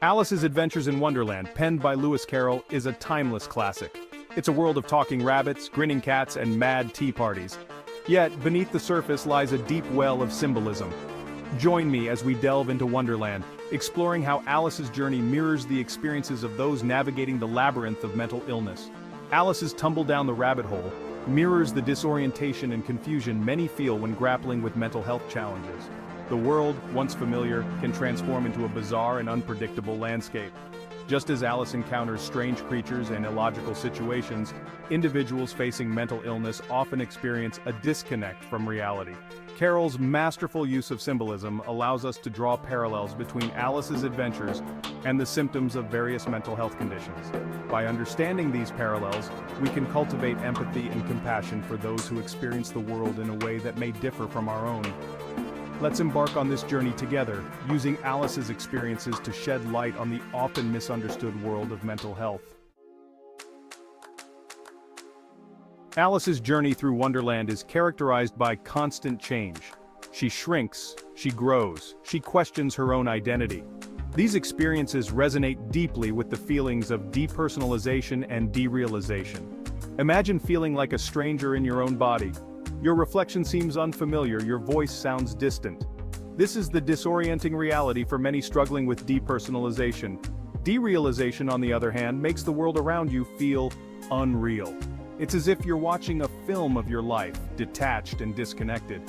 Alice's Adventures in Wonderland, penned by Lewis Carroll, is a timeless classic. It's a world of talking rabbits, grinning cats, and mad tea parties. Yet, beneath the surface lies a deep well of symbolism. Join me as we delve into Wonderland, exploring how Alice's journey mirrors the experiences of those navigating the labyrinth of mental illness. Alice's tumble down the rabbit hole mirrors the disorientation and confusion many feel when grappling with mental health challenges. The world, once familiar, can transform into a bizarre and unpredictable landscape. Just as Alice encounters strange creatures and illogical situations, individuals facing mental illness often experience a disconnect from reality. Carroll's masterful use of symbolism allows us to draw parallels between Alice's adventures and the symptoms of various mental health conditions. By understanding these parallels, we can cultivate empathy and compassion for those who experience the world in a way that may differ from our own. Let's embark on this journey together, using Alice's experiences to shed light on the often misunderstood world of mental health. Alice's journey through Wonderland is characterized by constant change. She shrinks, she grows, she questions her own identity. These experiences resonate deeply with the feelings of depersonalization and derealization. Imagine feeling like a stranger in your own body. Your reflection seems unfamiliar, your voice sounds distant. This is the disorienting reality for many struggling with depersonalization. Derealization, on the other hand, makes the world around you feel unreal. It's as if you're watching a film of your life, detached and disconnected.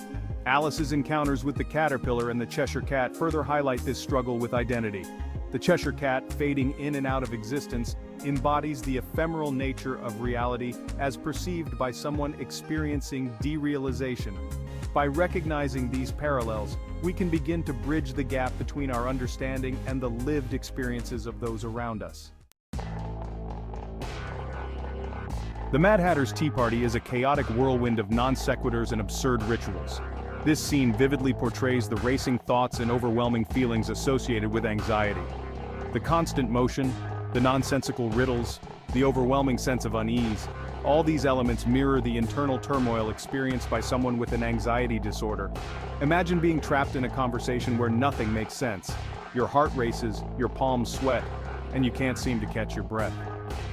Alice's encounters with the caterpillar and the Cheshire Cat further highlight this struggle with identity. The Cheshire Cat, fading in and out of existence, embodies the ephemeral nature of reality as perceived by someone experiencing derealization. By recognizing these parallels, we can begin to bridge the gap between our understanding and the lived experiences of those around us. The Mad Hatter's Tea Party is a chaotic whirlwind of non sequiturs and absurd rituals. This scene vividly portrays the racing thoughts and overwhelming feelings associated with anxiety. The constant motion, the nonsensical riddles, the overwhelming sense of unease, all these elements mirror the internal turmoil experienced by someone with an anxiety disorder. Imagine being trapped in a conversation where nothing makes sense. Your heart races, your palms sweat, and you can't seem to catch your breath.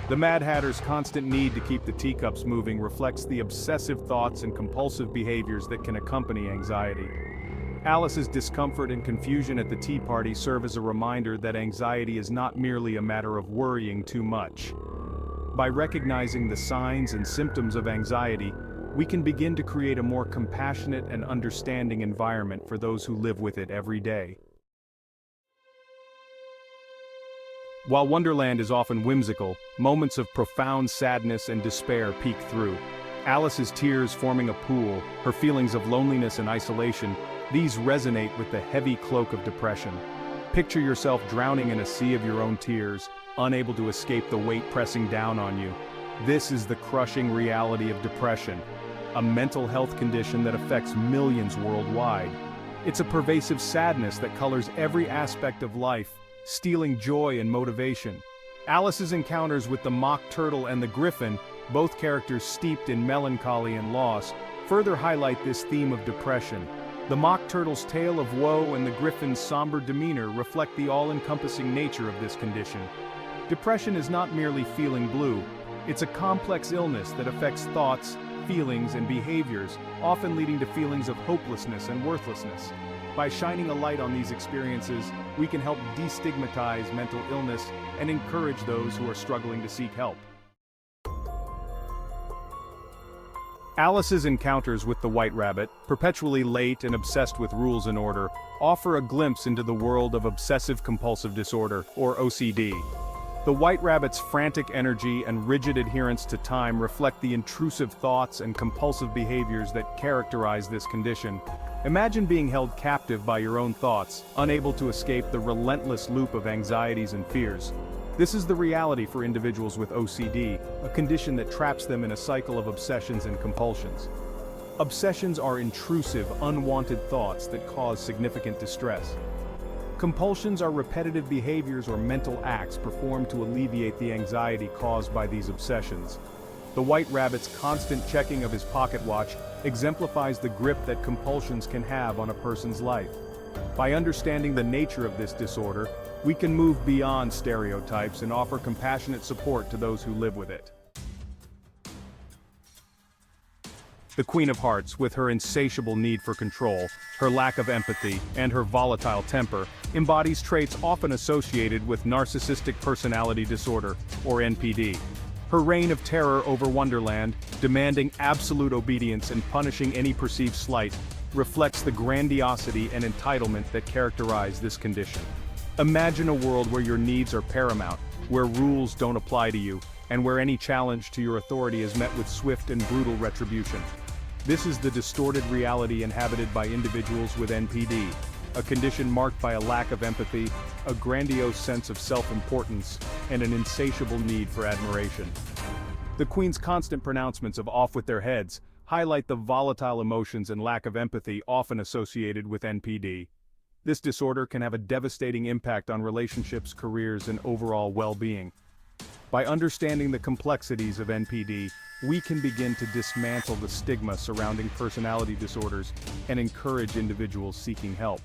The Mad Hatter's constant need to keep the teacups moving reflects the obsessive thoughts and compulsive behaviors that can accompany anxiety. Alice's discomfort and confusion at the tea party serve as a reminder that anxiety is not merely a matter of worrying too much. By recognizing the signs and symptoms of anxiety, we can begin to create a more compassionate and understanding environment for those who live with it every day. While Wonderland is often whimsical, moments of profound sadness and despair peek through. Alice's tears forming a pool, her feelings of loneliness and isolation, these resonate with the heavy cloak of depression. Picture yourself drowning in a sea of your own tears, unable to escape the weight pressing down on you. This is the crushing reality of depression, a mental health condition that affects millions worldwide. It's a pervasive sadness that colors every aspect of life, stealing joy and motivation. Alice's encounters with the mock turtle and the griffin, both characters steeped in melancholy and loss, further highlight this theme of depression. The mock turtle's tale of woe and the griffin's somber demeanor reflect the all-encompassing nature of this condition. Depression is not merely feeling blue, it's a complex illness that affects thoughts, feelings, and behaviors, often leading to feelings of hopelessness and worthlessness. By shining a light on these experiences, we can help destigmatize mental illness and encourage those who are struggling to seek help. Alice's encounters with the White Rabbit, perpetually late and obsessed with rules and order, offer a glimpse into the world of obsessive-compulsive disorder, or OCD. The White Rabbit's frantic energy and rigid adherence to time reflect the intrusive thoughts and compulsive behaviors that characterize this condition. Imagine being held captive by your own thoughts, unable to escape the relentless loop of anxieties and fears. This is the reality for individuals with OCD, a condition that traps them in a cycle of obsessions and compulsions. Obsessions are intrusive, unwanted thoughts that cause significant distress. Compulsions are repetitive behaviors or mental acts performed to alleviate the anxiety caused by these obsessions. The White Rabbit's constant checking of his pocket watch exemplifies the grip that compulsions can have on a person's life. By understanding the nature of this disorder, we can move beyond stereotypes and offer compassionate support to those who live with it. The Queen of Hearts, with her insatiable need for control, her lack of empathy, and her volatile temper, embodies traits often associated with narcissistic personality disorder, or NPD. Her reign of terror over Wonderland, demanding absolute obedience and punishing any perceived slight, reflects the grandiosity and entitlement that characterize this condition. Imagine a world where your needs are paramount, where rules don't apply to you, and where any challenge to your authority is met with swift and brutal retribution. This is the distorted reality inhabited by individuals with NPD, a condition marked by a lack of empathy, a grandiose sense of self-importance, and an insatiable need for admiration. The Queen's constant pronouncements of "off with their heads" highlight the volatile emotions and lack of empathy often associated with NPD. This disorder can have a devastating impact on relationships, careers, and overall well-being. By understanding the complexities of NPD, we can begin to dismantle the stigma surrounding personality disorders and encourage individuals seeking help.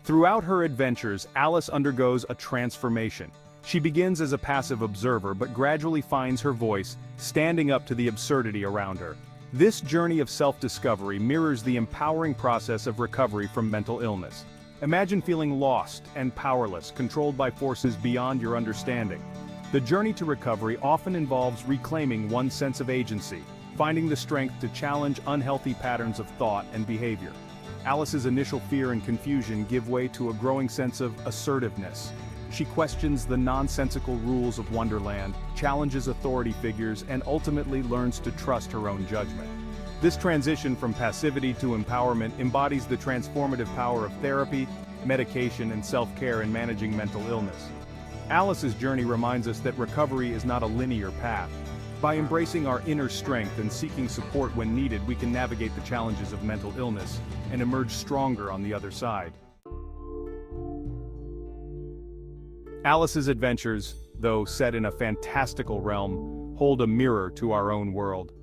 Throughout her adventures, Alice undergoes a transformation. She begins as a passive observer but gradually finds her voice, standing up to the absurdity around her. This journey of self-discovery mirrors the empowering process of recovery from mental illness. Imagine feeling lost and powerless, controlled by forces beyond your understanding. The journey to recovery often involves reclaiming one's sense of agency, finding the strength to challenge unhealthy patterns of thought and behavior. Alice's initial fear and confusion give way to a growing sense of assertiveness. She questions the nonsensical rules of Wonderland, challenges authority figures, and ultimately learns to trust her own judgment. This transition from passivity to empowerment embodies the transformative power of therapy, medication, and self-care in managing mental illness. Alice's journey reminds us that recovery is not a linear path. By embracing our inner strength and seeking support when needed, we can navigate the challenges of mental illness and emerge stronger on the other side. Alice's adventures, though set in a fantastical realm, hold a mirror to our own world.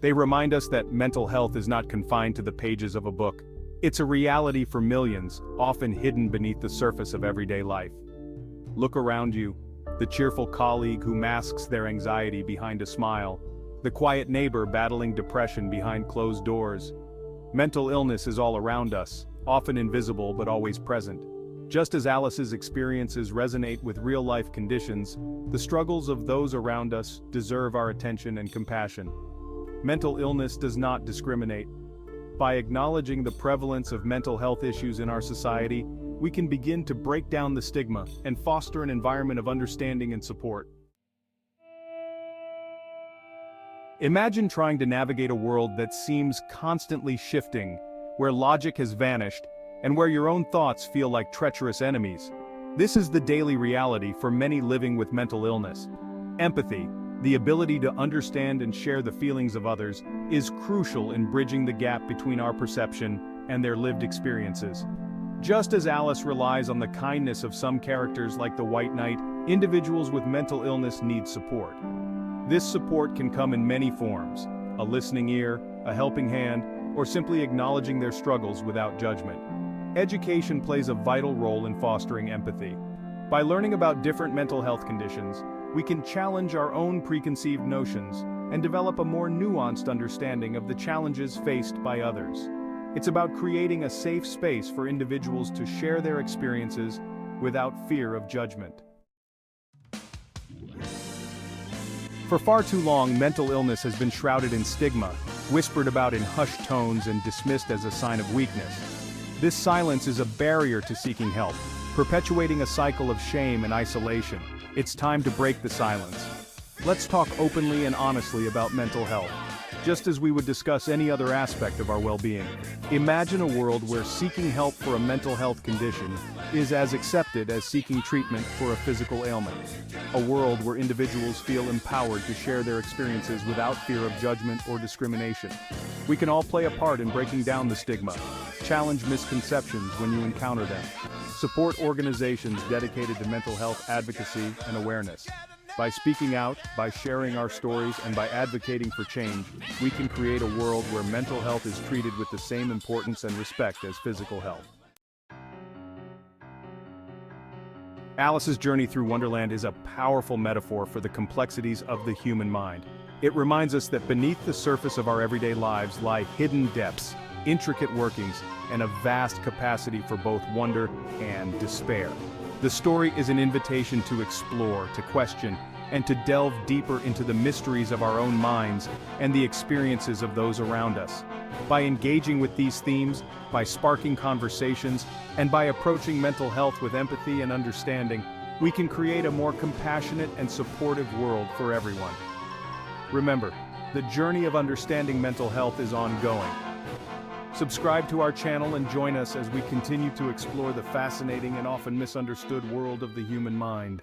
They remind us that mental health is not confined to the pages of a book. It's a reality for millions, often hidden beneath the surface of everyday life. Look around you, the cheerful colleague who masks their anxiety behind a smile, the quiet neighbor battling depression behind closed doors. Mental illness is all around us, often invisible but always present. Just as Alice's experiences resonate with real-life conditions, the struggles of those around us deserve our attention and compassion. Mental illness does not discriminate. By acknowledging the prevalence of mental health issues in our society, we can begin to break down the stigma and foster an environment of understanding and support. Imagine trying to navigate a world that seems constantly shifting, where logic has vanished, and where your own thoughts feel like treacherous enemies. This is the daily reality for many living with mental illness. Empathy, the ability to understand and share the feelings of others, is crucial in bridging the gap between our perception and their lived experiences. Just as Alice relies on the kindness of some characters like the White Knight, individuals with mental illness need support. This support can come in many forms: a listening ear, a helping hand, or simply acknowledging their struggles without judgment. Education plays a vital role in fostering empathy. By learning about different mental health conditions, we can challenge our own preconceived notions and develop a more nuanced understanding of the challenges faced by others. It's about creating a safe space for individuals to share their experiences without fear of judgment. For far too long, mental illness has been shrouded in stigma, whispered about in hushed tones and dismissed as a sign of weakness. This silence is a barrier to seeking help, perpetuating a cycle of shame and isolation. It's time to break the silence. Let's talk openly and honestly about mental health, just as we would discuss any other aspect of our well-being. Imagine a world where seeking help for a mental health condition is as accepted as seeking treatment for a physical ailment. A world where individuals feel empowered to share their experiences without fear of judgment or discrimination. We can all play a part in breaking down the stigma. Challenge misconceptions when you encounter them. Support organizations dedicated to mental health advocacy and awareness. By speaking out, by sharing our stories, and by advocating for change, we can create a world where mental health is treated with the same importance and respect as physical health. Alice's journey through Wonderland is a powerful metaphor for the complexities of the human mind. It reminds us that beneath the surface of our everyday lives lie hidden depths, intricate workings, and a vast capacity for both wonder and despair. The story is an invitation to explore, to question, and to delve deeper into the mysteries of our own minds and the experiences of those around us. By engaging with these themes, by sparking conversations, and by approaching mental health with empathy and understanding, we can create a more compassionate and supportive world for everyone. Remember, the journey of understanding mental health is ongoing. Subscribe to our channel and join us as we continue to explore the fascinating and often misunderstood world of the human mind.